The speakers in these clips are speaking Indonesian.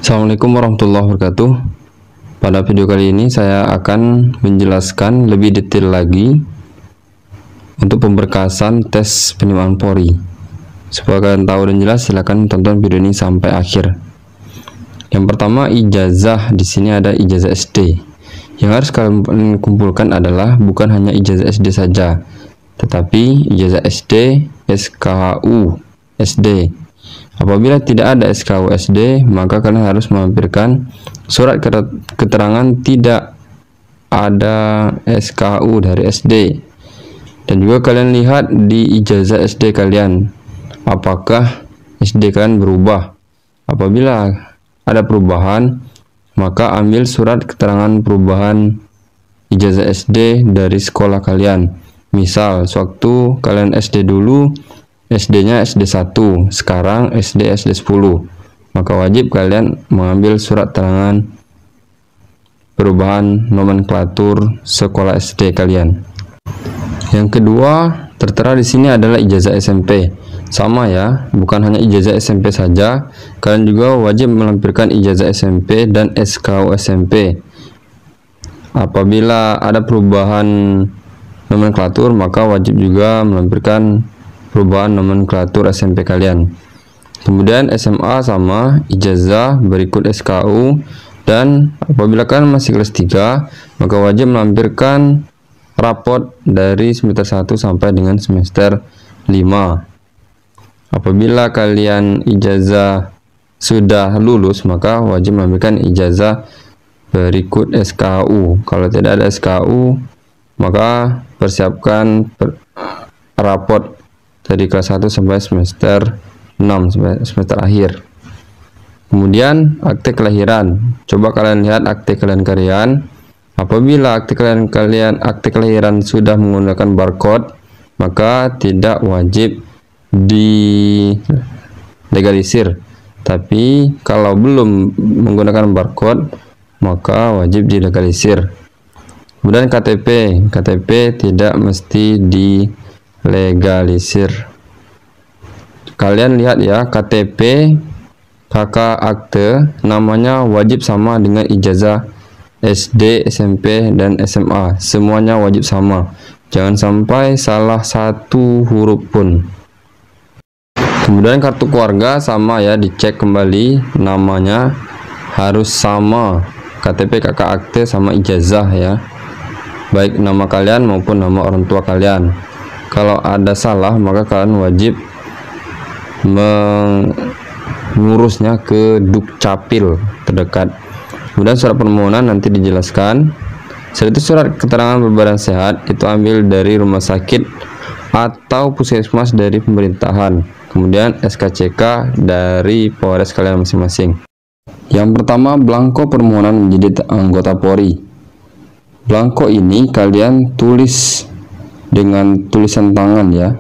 Assalamualaikum warahmatullahi wabarakatuh. Pada video kali ini saya akan menjelaskan lebih detail lagi untuk pemberkasan tes penerimaan Polri. Supaya kalian tahu dan jelas, silahkan tonton video ini sampai akhir. Yang pertama, ijazah. Di sini ada ijazah SD. Yang harus kalian kumpulkan adalah bukan hanya ijazah SD saja, tetapi ijazah SD, SKU SD. Apabila tidak ada SKU SD, maka kalian harus melampirkan surat keterangan tidak ada SKU dari SD. Dan juga kalian lihat di ijazah SD kalian, apakah SD kalian berubah. Apabila ada perubahan, maka ambil surat keterangan perubahan ijazah SD dari sekolah kalian. Misal, sewaktu kalian SD dulu, SD-nya SD 1, sekarang SD 10, maka wajib kalian mengambil surat keterangan perubahan nomenklatur sekolah SD kalian. Yang kedua, tertera di sini adalah ijazah SMP. Sama ya, bukan hanya ijazah SMP saja, kalian juga wajib melampirkan ijazah SMP dan SKU SMP. Apabila ada perubahan nomenklatur, maka wajib juga melampirkan perubahan nomenklatur SMP kalian. Kemudian SMA sama, ijazah berikut SKU, dan apabila kalian masih kelas 3, maka wajib melampirkan raport dari semester 1 sampai dengan semester 5. Apabila kalian ijazah sudah lulus, maka wajib melampirkan ijazah berikut SKU. Kalau tidak ada SKU, maka persiapkan raport dari kelas 1 sampai semester 6, sampai semester akhir. Kemudian akte kelahiran. Coba kalian lihat akte kelahiran. Apabila akte kelahiran sudah menggunakan barcode, maka tidak wajib dilegalisir. Tapi kalau belum menggunakan barcode, maka wajib dilegalisir. Kemudian KTP tidak mesti dilegalisir. Kalian lihat ya, KTP, KK akte, namanya wajib sama dengan ijazah SD, SMP, dan SMA. Semuanya wajib sama. Jangan sampai salah satu huruf pun. Kemudian kartu keluarga sama ya, dicek kembali, namanya harus sama. KTP, KK akte, sama ijazah ya, baik nama kalian maupun nama orang tua kalian. Kalau ada salah, maka kalian wajib mengurusnya ke Dukcapil terdekat. Kemudian surat permohonan nanti dijelaskan. Setelah itu surat keterangan berbadan sehat, itu ambil dari rumah sakit atau puskesmas dari pemerintahan. Kemudian SKCK dari Polres kalian masing-masing. Yang pertama, belangko permohonan menjadi anggota Polri. Belangko ini kalian tulis dengan tulisan tangan ya,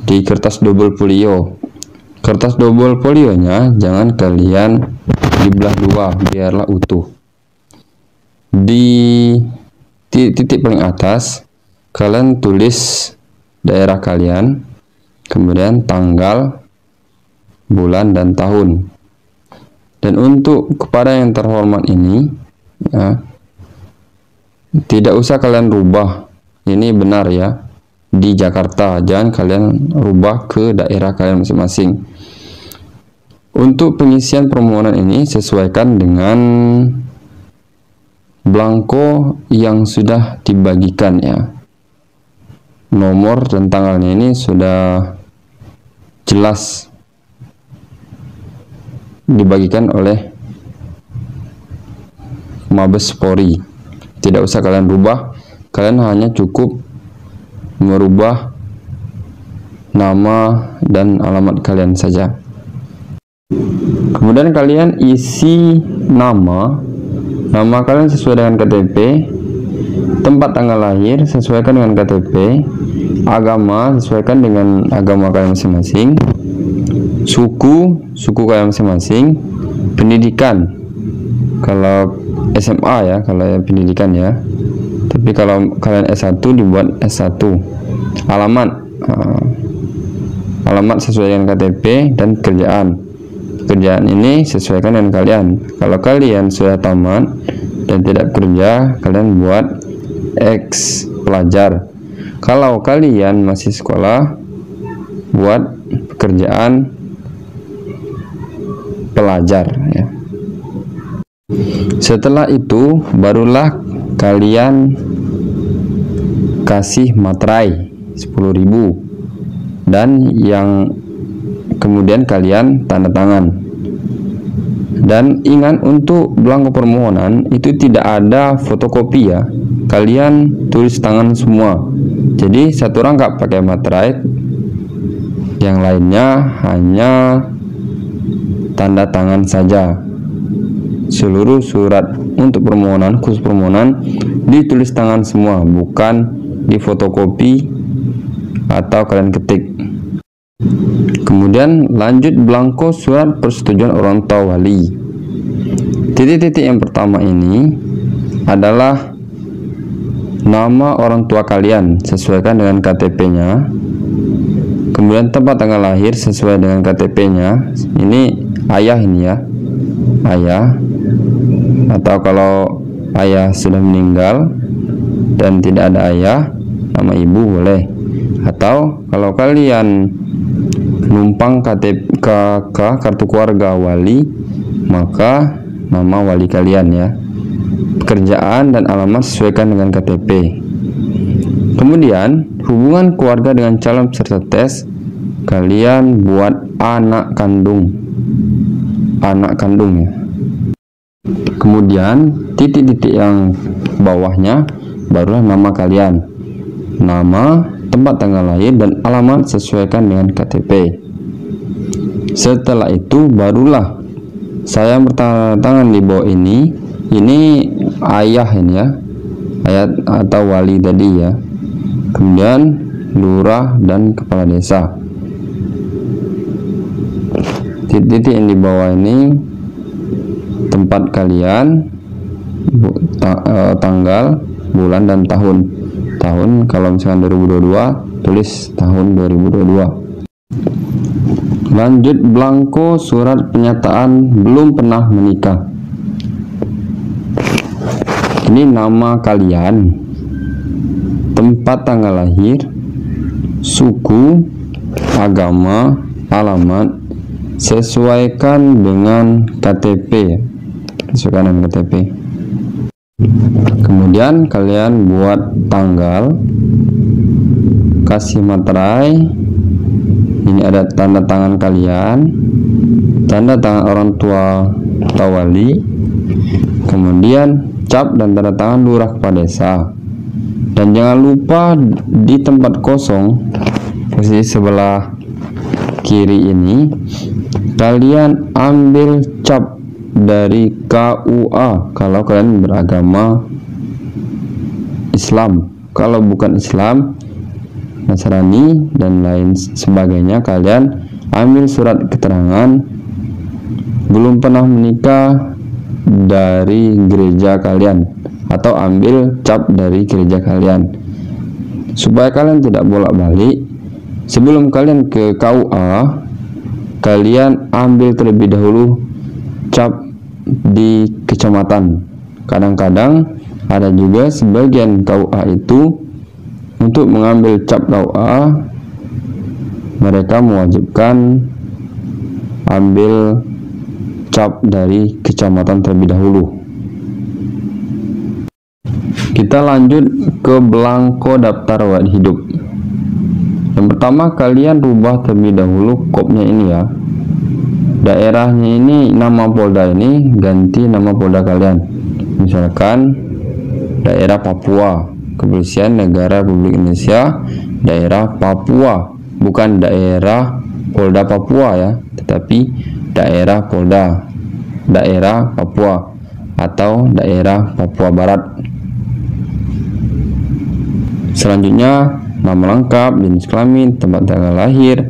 di kertas double folio. Kertas double folionya jangan kalian dibelah dua, biarlah utuh. Di titik paling atas kalian tulis daerah kalian, kemudian tanggal, bulan, dan tahun. Dan untuk kepada yang terhormat ini ya, tidak usah kalian rubah. Ini benar ya, di Jakarta, jangan kalian rubah ke daerah kalian masing-masing. Untuk pengisian permohonan ini sesuaikan dengan belangko yang sudah dibagikan ya. Nomor dan tanggalnya ini sudah jelas dibagikan oleh Mabes Polri. Tidak usah kalian rubah, kalian hanya cukup merubah nama dan alamat kalian saja. Kemudian kalian isi nama kalian sesuai dengan KTP, tempat tanggal lahir sesuaikan dengan KTP, agama sesuaikan dengan agama kalian masing-masing, suku kalian masing-masing, pendidikan kalau SMA ya, kalau pendidikan ya, tapi kalau kalian S1 dibuat S1, alamat sesuai dengan KTP, dan pekerjaan ini sesuaikan dengan kalian. Kalau kalian sudah tamat dan tidak kerja, kalian buat X pelajar. Kalau kalian masih sekolah, buat pekerjaan pelajar ya. Setelah itu barulah kalian kasih materai 10.000 dan yang kemudian kalian tanda tangan. Dan ingat, untuk belangko permohonan itu tidak ada fotokopi ya, kalian tulis tangan semua. Jadi satu orang nggak pakai materai, yang lainnya hanya tanda tangan saja. Seluruh surat untuk permohonan, khusus permohonan, ditulis tangan semua, bukan di fotokopi atau kalian ketik. Kemudian lanjut belangko surat persetujuan orang tua wali. Titik-titik yang pertama ini adalah nama orang tua kalian, sesuaikan dengan KTP-nya. Kemudian tempat tanggal lahir sesuai dengan KTP-nya. Ini ayah ini ya, ayah. Atau kalau ayah sudah meninggal dan tidak ada ayah, nama ibu boleh. Atau kalau kalian numpang KTP kartu keluarga wali, maka nama wali kalian ya. Pekerjaan dan alamat sesuaikan dengan KTP. Kemudian hubungan keluarga dengan calon peserta tes, kalian buat anak kandung ya. Kemudian titik-titik yang bawahnya barulah nama kalian, nama, tempat tanggal lahir, dan alamat sesuaikan dengan KTP. Setelah itu barulah saya bertanda tangan di bawah ini ayah ini ya, ayah atau wali tadi ya. Kemudian lurah dan kepala desa. Titik-titik yang di bawah ini tempat kalian, tanggal, bulan, dan tahun. Tahun kalau misalkan 2022, tulis tahun 2022. Lanjut belangko surat pernyataan belum pernah menikah. Ini nama kalian, tempat tanggal lahir, suku, agama, alamat, sesuaikan dengan KTP, sesuaikan dengan KTP. Kemudian kalian buat tanggal, kasih materai. Ini ada tanda tangan kalian, tanda tangan orang tua atau wali, kemudian cap dan tanda tangan lurah kepala desa. Dan jangan lupa di tempat kosong posisi sebelah kiri ini, kalian ambil cap dari KUA kalau kalian beragama Islam. Kalau bukan Islam, Nasrani dan lain sebagainya, kalian ambil surat keterangan belum pernah menikah dari gereja kalian, atau ambil cap dari gereja kalian, supaya kalian tidak bolak-balik. Sebelum kalian ke KUA, kalian ambil terlebih dahulu cap di kecamatan. Kadang-kadang ada juga sebagian KUA itu untuk mengambil cap KUA, mereka mewajibkan ambil cap dari kecamatan terlebih dahulu. Kita lanjut ke belangko daftar riwayat hidup. Yang pertama, kalian rubah terlebih dahulu kopnya ini ya. Daerahnya ini, nama polda ini ganti nama polda kalian. Misalkan daerah Papua, Kepolisian Negara Republik Indonesia, daerah Papua, bukan daerah Polda Papua ya, tetapi daerah Polda, daerah Papua atau daerah Papua Barat. Selanjutnya, nama lengkap, jenis kelamin, tempat tanggal lahir,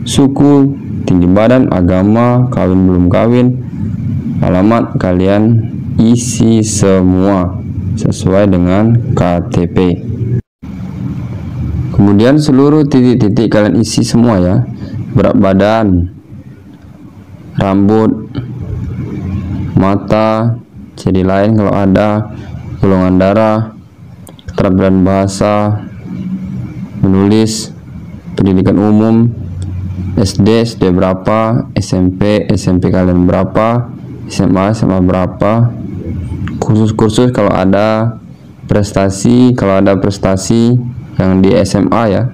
suku, tinggi badan, agama, kawin belum kawin, alamat kalian isi semua sesuai dengan KTP. Kemudian seluruh titik-titik kalian isi semua ya. Berat badan, rambut, mata, ciri lain kalau ada, golongan darah, keterampilan bahasa, menulis, pendidikan umum, SD berapa, SMP kalian berapa, SMA berapa, kursus kalau ada, prestasi kalau ada prestasi yang di SMA ya,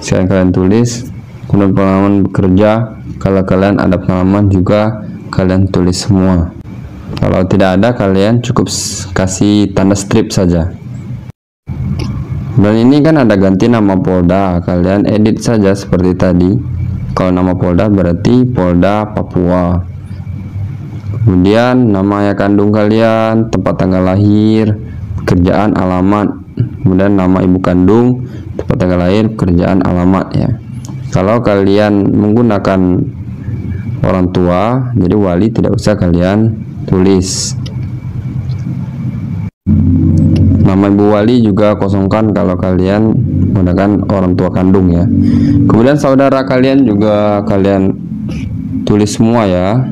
sekarang kalian tulis. Kemudian pengalaman bekerja, kalau kalian ada pengalaman juga kalian tulis semua. Kalau tidak ada, kalian cukup kasih tanda strip saja. Dan ini kan ada ganti nama Polda, kalian edit saja seperti tadi. Kalau nama Polda berarti Polda Papua. Kemudian nama ayah kandung kalian, tempat tanggal lahir, pekerjaan, alamat. Kemudian nama ibu kandung, tempat tanggal lahir, pekerjaan, alamat ya. Kalau kalian menggunakan orang tua, jadi wali tidak usah kalian tulis. Nama ibu wali juga kosongkan kalau kalian menggunakan orang tua kandung ya. Kemudian saudara kalian juga kalian tulis semua ya.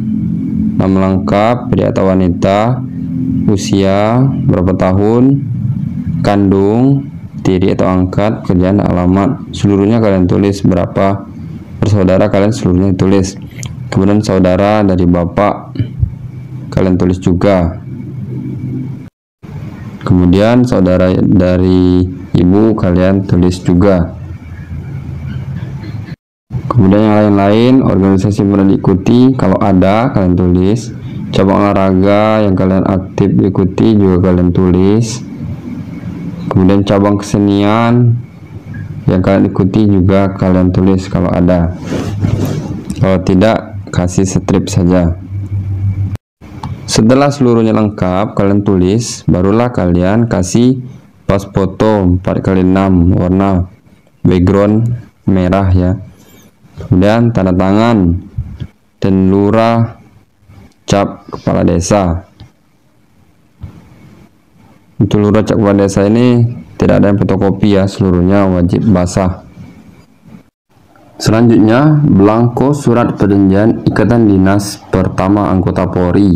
Nama lengkap, pria atau wanita, usia berapa tahun, kandung, tiri atau angkat, pekerjaan, alamat, seluruhnya kalian tulis. Berapa bersaudara kalian seluruhnya tulis. Kemudian saudara dari bapak kalian tulis juga. Kemudian saudara dari ibu kalian tulis juga. Kemudian yang lain-lain, organisasi yang pernah diikuti kalau ada kalian tulis. Cabang olahraga yang kalian aktif diikuti juga kalian tulis. Kemudian cabang kesenian yang kalian ikuti juga kalian tulis kalau ada. Kalau tidak, kasih strip saja. Setelah seluruhnya lengkap kalian tulis, barulah kalian kasih pas foto 4x6 warna background merah ya. Kemudian tanda tangan dan lurah, cap kepala desa. Untuk lurah cap kepala desa ini tidak ada yang fotokopi ya, seluruhnya wajib basah. Selanjutnya, belangko surat perjanjian ikatan dinas pertama anggota Polri.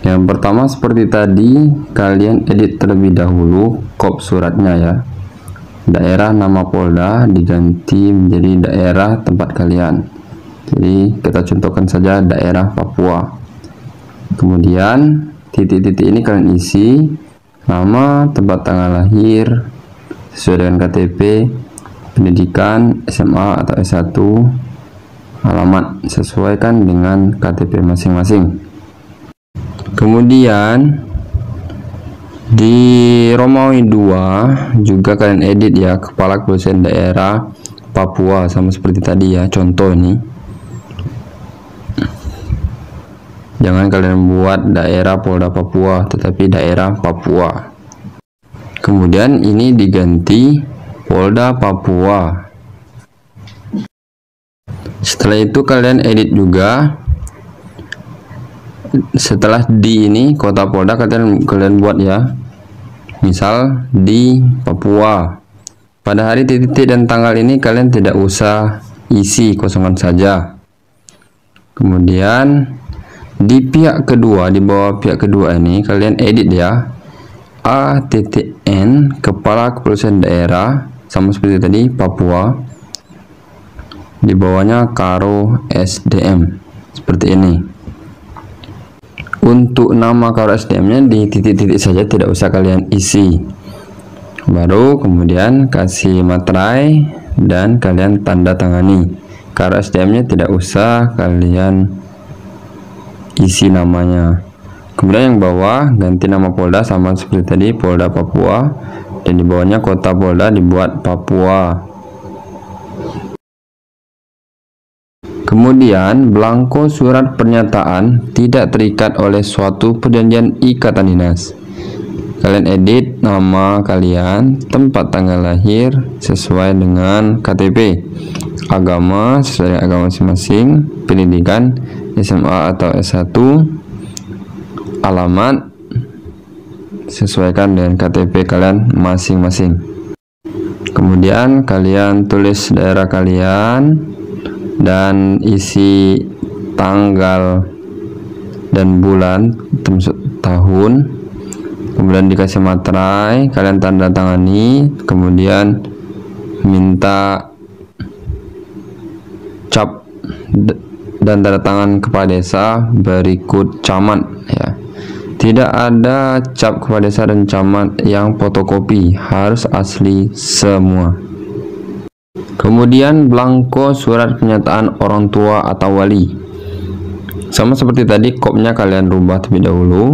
Yang pertama seperti tadi, kalian edit terlebih dahulu kop suratnya ya. Daerah nama Polda diganti menjadi daerah tempat kalian. Jadi kita contohkan saja daerah Papua. Kemudian titik-titik ini kalian isi nama, tempat tanggal lahir sesuai dengan KTP, pendidikan SMA atau S1, alamat sesuaikan dengan KTP masing-masing. Kemudian di Romawi 2 juga kalian edit ya, kepala kepolisian daerah Papua sama seperti tadi ya, contoh ini. Jangan kalian buat daerah Polda Papua, tetapi daerah Papua. Kemudian ini diganti Polda Papua. Setelah itu kalian edit juga. Setelah di ini kota Polda kalian buat ya, misal di Papua. Pada hari titik dan tanggal ini kalian tidak usah isi, kosongan saja. Kemudian di pihak kedua, di bawah pihak kedua ini kalian edit ya, A.N kepala kepolisian daerah sama seperti tadi Papua. Di bawahnya Karo SDM seperti ini. Untuk nama Karo SDM-nya di titik-titik saja, tidak usah kalian isi. Baru kemudian kasih materai dan kalian tanda tangani. Karo SDM-nya tidak usah kalian isi namanya. Kemudian yang bawah ganti nama Polda sama seperti tadi, Polda Papua, dan di bawahnya kota Polda dibuat Papua. Kemudian belangko surat pernyataan tidak terikat oleh suatu perjanjian ikatan dinas. Kalian edit nama kalian, tempat tanggal lahir sesuai dengan KTP, agama sesuai dengan agama masing-masing, pendidikan SMA atau S1, alamat sesuaikan dengan KTP kalian masing-masing. Kemudian kalian tulis daerah kalian dan isi tanggal dan bulan, tahun, kemudian dikasih materai, kalian tanda tangani, kemudian minta cap dan tanda tangan kepala desa berikut camat ya. Tidak ada cap kepala desa dan camat yang fotokopi, harus asli semua. Kemudian belangko surat pernyataan orang tua atau wali. Sama seperti tadi, kopnya kalian rubah terlebih dahulu.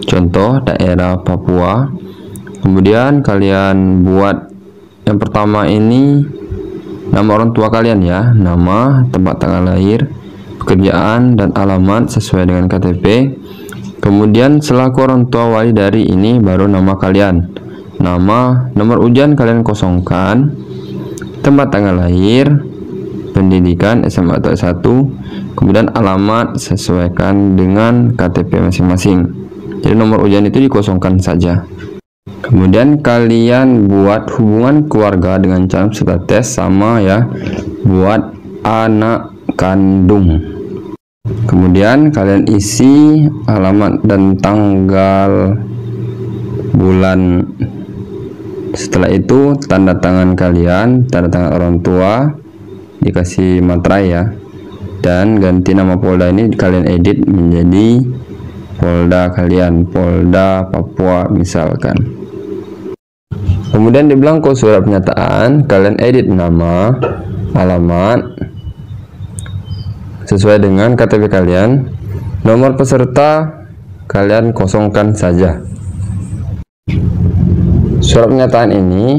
Contoh daerah Papua. Kemudian kalian buat yang pertama ini nama orang tua kalian ya, nama, tempat tanggal lahir, pekerjaan, dan alamat sesuai dengan KTP. Kemudian selaku orang tua wali dari ini baru nama kalian. Nama, nomor ujian kalian kosongkan, tempat tanggal lahir, pendidikan SMA atau S1, kemudian alamat sesuaikan dengan KTP masing-masing. Jadi nomor ujian itu dikosongkan saja. Kemudian kalian buat hubungan keluarga dengan calon peserta tes sama ya, buat anak kandung. Kemudian kalian isi alamat dan tanggal bulan. Setelah itu tanda tangan kalian, tanda tangan orang tua, dikasih materai ya, dan ganti nama Polda ini kalian edit menjadi Polda kalian, Polda Papua misalkan. Kemudian di belangko surat pernyataan kalian edit nama, alamat sesuai dengan KTP kalian. Nomor peserta kalian kosongkan saja. Surat pernyataan ini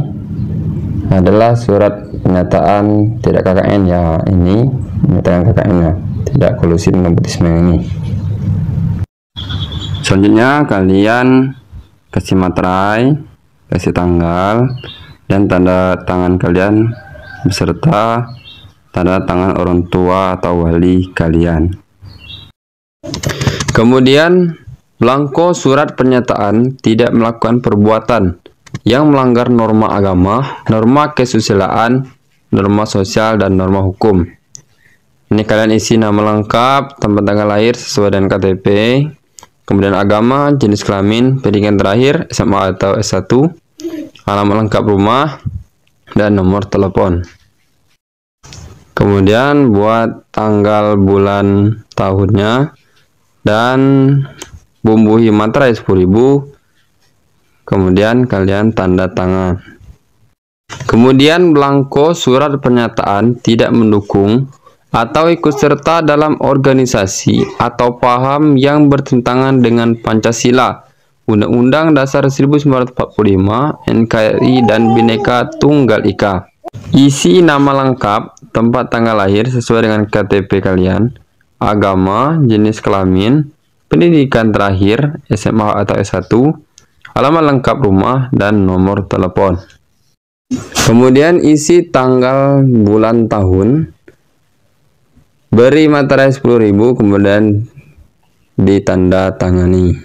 adalah surat pernyataan tidak KKN ya, ini pernyataan KKN ya, tidak kolusi nepotisme ini. Selanjutnya kalian kasih materai, kasih tanggal, dan tanda tangan kalian beserta tanda tangan orang tua atau wali kalian. Kemudian belangko surat pernyataan tidak melakukan perbuatan yang melanggar norma agama, norma kesusilaan, norma sosial, dan norma hukum. Ini kalian isi nama lengkap, tempat tanggal lahir sesuai dengan KTP, kemudian agama, jenis kelamin, pendidikan terakhir SMA atau S1, alamat lengkap rumah, dan nomor telepon. Kemudian buat tanggal bulan tahunnya dan bumbuhi materai 10.000. Kemudian kalian tanda tangan. Kemudian belangko surat pernyataan tidak mendukung atau ikut serta dalam organisasi atau paham yang bertentangan dengan Pancasila, Undang-Undang Dasar 1945, NKRI, dan Bhinneka Tunggal Ika. Isi nama lengkap, tempat tanggal lahir sesuai dengan KTP kalian, agama, jenis kelamin, pendidikan terakhir SMA atau S1, alamat lengkap rumah, dan nomor telepon. Kemudian isi tanggal bulan tahun, beri materai 10.000, kemudian ditanda tangani.